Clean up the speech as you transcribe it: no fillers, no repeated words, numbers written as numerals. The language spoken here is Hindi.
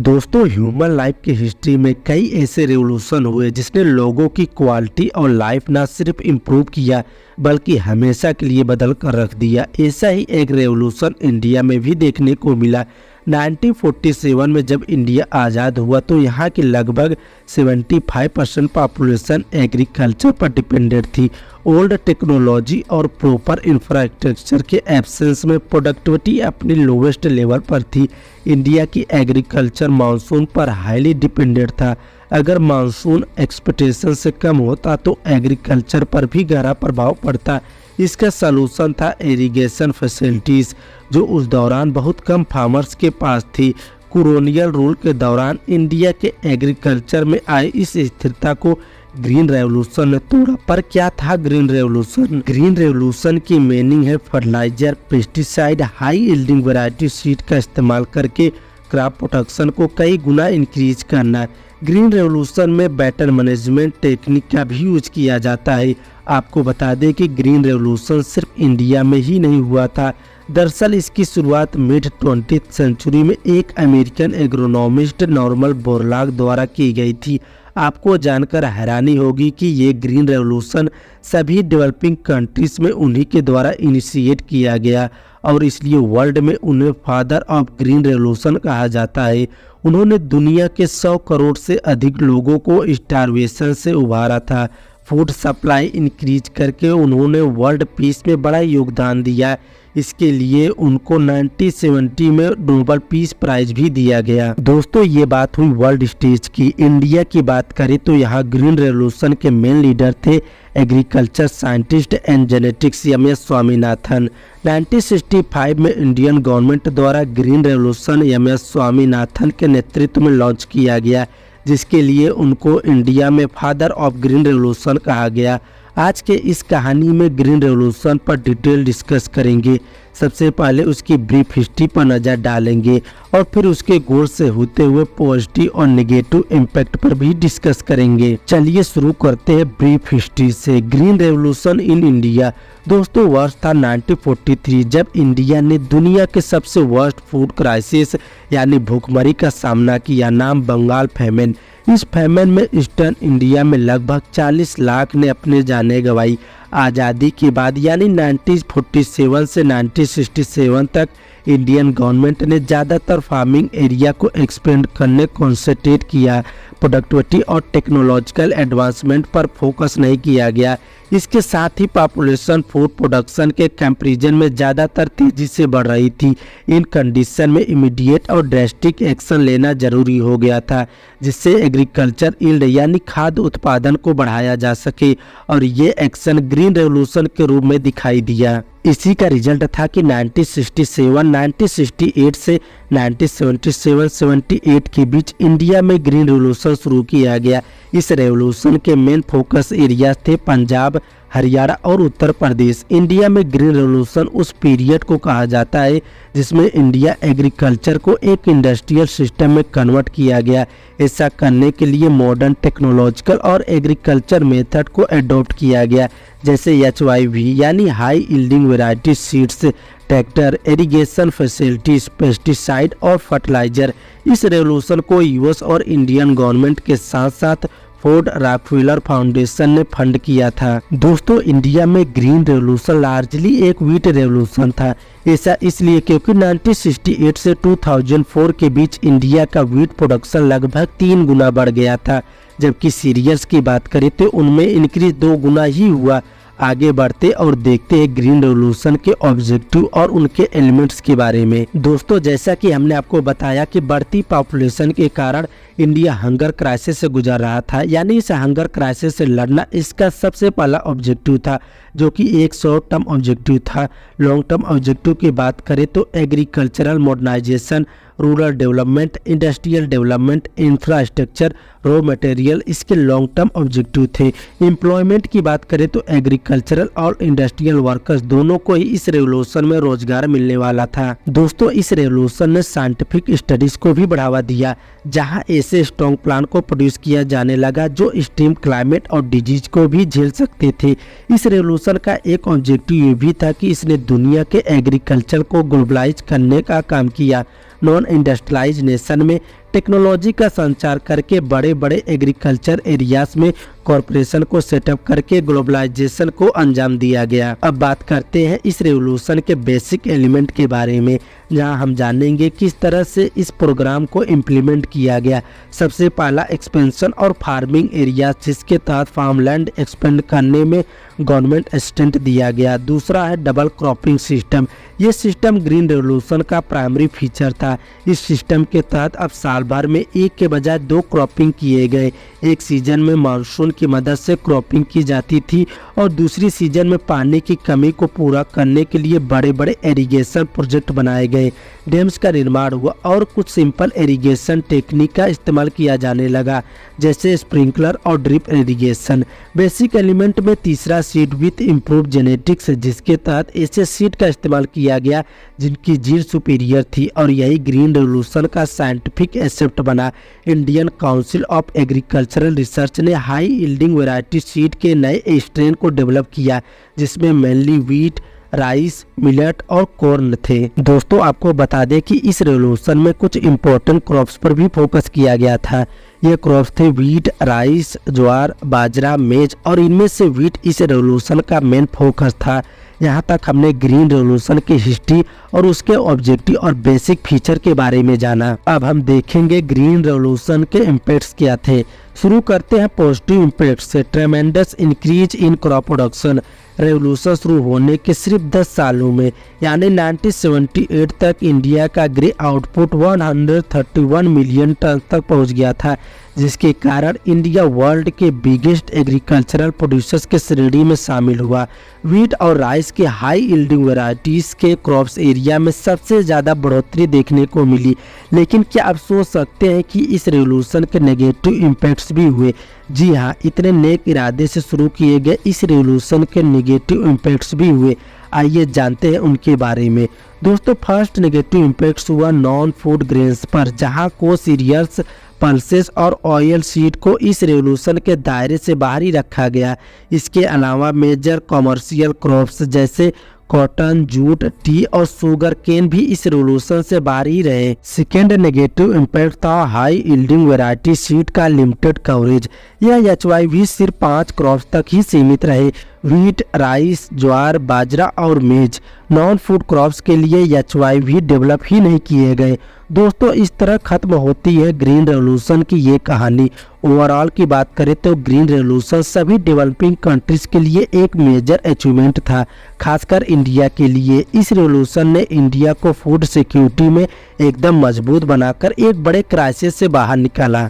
दोस्तों, ह्यूमन लाइफ की हिस्ट्री में कई ऐसे रेवोल्यूशन हुए जिसने लोगों की क्वालिटी और लाइफ ना सिर्फ इम्प्रूव किया बल्कि हमेशा के लिए बदल कर रख दिया। ऐसा ही एक रेवोल्यूशन इंडिया में भी देखने को मिला। 1947 में जब इंडिया आज़ाद हुआ तो यहाँ की लगभग 75% पॉपुलेशन एग्रीकल्चर पर डिपेंडेंट थी। ओल्ड टेक्नोलॉजी और प्रॉपर इंफ्रास्ट्रक्चर के एब्सेंस में प्रोडक्टिविटी अपनी लोवेस्ट लेवल पर थी। इंडिया की एग्रीकल्चर मानसून पर हाईली डिपेंडेंट था। अगर मानसून एक्सपेक्टेशन से कम होता तो एग्रीकल्चर पर भी गहरा प्रभाव पड़ता। इसका सलूशन था इरिगेशन फैसिलिटीज़, जो उस दौरान बहुत कम फार्मर्स के पास थी। कॉलोनियल रूल के दौरान इंडिया के एग्रीकल्चर में आई इस स्थिरता को ग्रीन रेवोल्यूशन ने तोड़ा। पर क्या था ग्रीन रेवोल्यूशन? ग्रीन रेवोल्यूशन की मीनिंग है fertiliser, pesticide, high yielding variety seed का इस्तेमाल करके क्रॉप प्रोडक्शन को कई गुना इंक्रीज करना। ग्रीन रेवोल्यूशन में बेटर मैनेजमेंट टेक्निक का भी यूज किया जाता है। आपको बता दें कि ग्रीन रेवोल्यूशन सिर्फ इंडिया में ही नहीं हुआ था। दरअसल इसकी शुरुआत मिड 20th सेंचुरी में एक अमेरिकन एग्रोनॉमिस्ट नॉर्मन बोरलॉग द्वारा की गई थी। आपको जानकर हैरानी होगी कि ये ग्रीन रेवोल्यूशन सभी डेवलपिंग कंट्रीज में उन्हीं के द्वारा इनिशिएट किया गया और इसलिए वर्ल्ड में उन्हें फादर ऑफ ग्रीन रेवोल्यूशन कहा जाता है। उन्होंने दुनिया के 100 करोड़ से अधिक लोगों को स्टारवेशन से उबारा था। फूड सप्लाई इंक्रीज करके उन्होंने वर्ल्ड पीस में बड़ा योगदान दिया। इसके लिए उनको 1970 में नोबेल पीस प्राइज भी दिया गया। दोस्तों, ये बात हुई वर्ल्ड स्टेज की। इंडिया की बात करें तो यहाँ ग्रीन रेवोल्यूशन के मेन लीडर थे agriculture scientist and genetics M S. Swaminathan. 1965 में इंडियन गवर्नमेंट द्वारा ग्रीन रेवोल्यूशन एम.एस. स्वामीनाथन के नेतृत्व में लॉन्च किया गया, जिसके लिए उनको इंडिया में फादर ऑफ ग्रीन रेवोल्यूशन कहा गया। आज के इस कहानी में ग्रीन रेवोल्यूशन पर डिटेल डिस्कस करेंगे। सबसे पहले उसकी ब्रीफ हिस्ट्री पर नज़र डालेंगे और फिर उसके गोल से होते हुए पॉजिटिव और नेगेटिव इम्पैक्ट पर भी डिस्कस करेंगे। चलिए शुरू करते हैं ब्रीफ हिस्ट्री से। Green revolution in India. दोस्तों, वर्ष था 1943 जब इंडिया ने दुनिया के सबसे वर्स्ट फूड क्राइसिस यानी भूखमरी का सामना किया। नाम बंगाल फेमेन। इस फेमेन में ईस्टर्न इंडिया में लगभग 40 लाख ने अपने जाने गंवाई। आज़ादी के बाद यानी 1947 से 1967 तक इंडियन गवर्नमेंट ने ज़्यादातर फार्मिंग एरिया को एक्सपेंड करने कॉन्सेंट्रेट किया। प्रोडक्टिविटी और टेक्नोलॉजिकल एडवांसमेंट पर फोकस नहीं किया गया। इसके साथ ही पॉपुलेशन फूड प्रोडक्शन के कंपैरिजन में ज़्यादातर तेज़ी से बढ़ रही थी। इन कंडीशन में इमीडिएट और ड्रास्टिक एक्शन लेना जरूरी हो गया था, जिससे एग्रीकल्चर यील्ड यानी खाद्य उत्पादन को बढ़ाया जा सके, और ये एक्शन ग्रीन रेवोल्यूशन के रूप में दिखाई दिया। इसी का रिजल्ट था कि 1968 से 1977-78 के बीच इंडिया में ग्रीन रेवोल्यूशन शुरू किया गया। इस रेवोल्यूशन के मेन फोकस एरियाज थे पंजाब, हरियाणा और उत्तर प्रदेश। इंडिया में ग्रीन रेवोल्यूशन उस पीरियड को कहा जाता है जिसमें इंडिया एग्रीकल्चर को एक इंडस्ट्रियल सिस्टम में कन्वर्ट किया गया। ऐसा करने के लिए मॉडर्न टेक्नोलॉजिकल और एग्रीकल्चर मेथड को अडॉप्ट किया गया, जैसे HYV यानी high yielding variety seeds, tractor, irrigation facilities, pesticide और फर्टिलाइजर। इस रेवोल्यूशन को यूएस और इंडियन गवर्नमेंट के साथ साथ फोर्ड रॉकफेलर फाउंडेशन ने फंड किया था। दोस्तों, इंडिया में ग्रीन रेवोल्यूशन लार्जली एक व्हीट रेवोल्यूशन था। ऐसा इसलिए क्योंकि 1968 से 2004 के बीच इंडिया का व्हीट प्रोडक्शन लगभग 3 गुना बढ़ गया था, जबकि सीरियल्स की बात करें तो उनमें इंक्रीज 2 गुना ही हुआ। आगे बढ़ते और देखते हैं ग्रीन रेवोल्यूशन के ऑब्जेक्टिव और उनके एलिमेंट्स के बारे में। दोस्तों, जैसा कि हमने आपको बताया कि बढ़ती पॉपुलेशन के कारण इंडिया हंगर क्राइसिस से गुजर रहा था, यानी इस हंगर क्राइसिस से लड़ना इसका सबसे पहला ऑब्जेक्टिव था, जो कि एक शॉर्ट टर्म ऑब्जेक्टिव था। लॉन्ग टर्म ऑब्जेक्टिव की बात करें तो agricultural modernisation, rural development, industrial development, infrastructure, raw material इसके लॉन्ग टर्म ऑब्जेक्टिव थे। एम्प्लॉयमेंट की बात करें तो एग्रीकल्चरल और इंडस्ट्रियल वर्कर्स दोनों को ही इस रेवोल्यूशन में रोजगार मिलने वाला था। दोस्तों, इस रेवोल्यूशन ने साइंटिफिक स्टडीज को भी बढ़ावा दिया, जहां ऐसे स्ट्रॉन्ग प्लान को प्रोड्यूस किया जाने लगा जो एक्सट्रीम क्लाइमेट और डिजीज को भी झेल सकते थे। इस रेवोल्यूशन का एक ऑब्जेक्टिव ये भी था कि इसने दुनिया के एग्रीकल्चर को ग्लोबलाइज करने का काम किया। नॉन इंडस्ट्रियलाइज नेशन में टेक्नोलॉजी का संचार करके बड़े बड़े एग्रीकल्चर एरियाज में कॉरपोरेशन को सेटअप करके ग्लोबलाइजेशन को अंजाम दिया गया। अब बात करते हैं इस रेवोल्यूशन के बेसिक एलिमेंट के बारे में, जहां हम जानेंगे किस तरह से इस प्रोग्राम को इम्प्लीमेंट किया गया। सबसे पहला एक्सपेंशन और फार्मिंग एरिया, जिसके तहत फार्मलैंड एक्सपेंड करने में गवर्नमेंट असिस्टेंट दिया गया। दूसरा है डबल क्रॉपिंग सिस्टम। ये सिस्टम ग्रीन रेवोल्यूशन का प्राइमरी फीचर था। इस सिस्टम के तहत अब साल भर में एक के बजाय 2 क्रॉपिंग किए गए। एक सीजन में मानसून की मदद से क्रॉपिंग की जाती थी और दूसरी सीजन में पानी की कमी को पूरा करने के लिए बड़े बड़े इरिगेशन प्रोजेक्ट बनाए गए। डैम्स का निर्माण हुआ और कुछ सिंपल इरिगेशन टेक्निक का इस्तेमाल किया जाने लगा, जैसे स्प्रिंकलर और ड्रिप इरिगेशन। बेसिक एलिमेंट में तीसरा सीड विथ इम्प्रूव जेनेटिक्स, जिसके तहत ऐसे सीड का इस्तेमाल किया गया जिनकी जीन सुपीरियर थी, और यही ग्रीन रेवोल्यूशन का साइंटिफिक एक्सेप्ट बना। Indian council of agricultural research ने हाई यील्डिंग वैरायटी सीड के नए स्ट्रेन को डेवलप किया, जिसमें मेनली व्हीट, राइस, मिलेट और कॉर्न थे। दोस्तों, आपको बता दें कि इस रेवोल्यूशन में कुछ इम्पोर्टेंट क्रॉप्स पर भी फोकस किया गया था। ये क्रॉप्स थे व्हीट, राइस, ज्वार, बाजरा, मेज, और इनमें से व्हीट इस रेवोल्यूशन का मेन फोकस था। यहाँ तक हमने ग्रीन रेवोल्यूशन की हिस्ट्री और उसके ऑब्जेक्टिव और बेसिक फीचर के बारे में जाना। अब हम देखेंगे ग्रीन रेवोल्यूशन के इम्पैक्ट्स क्या थे। शुरू करते हैं पॉजिटिव इम्पैक्ट से। ट्रेमेंडस increase in crop production. Revolution शुरू होने के सिर्फ 10 सालों में, यानी 1978 तक इंडिया का ग्रे आउटपुट 131 मिलियन टन तक पहुंच गया था, जिसके कारण इंडिया वर्ल्ड के बिगेस्ट एग्रीकल्चरल प्रोड्यूसर्स के श्रेणी में शामिल हुआ। व्हीट और राइस के हाई यील्डिंग वैरायटीज के क्रॉप्स एरिया में सबसे ज़्यादा बढ़ोतरी देखने को मिली। लेकिन क्या आप सोच सकते हैं कि इस रेवोल्यूशन के नेगेटिव इम्पैक्ट्स भी हुए? जी हाँ, इतने नेक इरादे से शुरू किए गए इस रेवोल्यूशन के नेगेटिव इम्पैक्ट्स भी हुए। आइए जानते हैं उनके बारे में। दोस्तों, फर्स्ट नेगेटिव इम्पैक्ट्स हुआ नॉन फूड ग्रेन्स पर, जहां को सीरियल्स, पल्सेस और ऑयल सीड को इस रेवोल्यूशन के दायरे से बाहर ही रखा गया। इसके अलावा मेजर कॉमर्शियल क्रॉप्स जैसे कॉटन, जूट, टी और शुगर केन भी इस रेवोल्यूशन से बाहर ही रहे। सेकेंड नेगेटिव इम्पैक्ट था हाई यील्डिंग वैरायटी सीड का लिमिटेड कवरेज। यह HYV सिर्फ 5 क्रॉप्स तक ही सीमित रहे। व्हीट, राइस, ज्वार, बाजरा और मेज नॉन फूड क्रॉप्स के लिए HYV डेवलप ही नहीं किए गए। दोस्तों, इस तरह खत्म होती है ग्रीन रेवोल्यूशन की ये कहानी। ओवरऑल की बात करें तो ग्रीन रेवोल्यूशन सभी डेवलपिंग कंट्रीज के लिए एक मेजर अचीवमेंट था, खासकर इंडिया के लिए। इस रेवोल्यूशन ने इंडिया को फूड सिक्योरिटी में एकदम मजबूत बनाकर एक बड़े क्राइसिस से बाहर निकाला।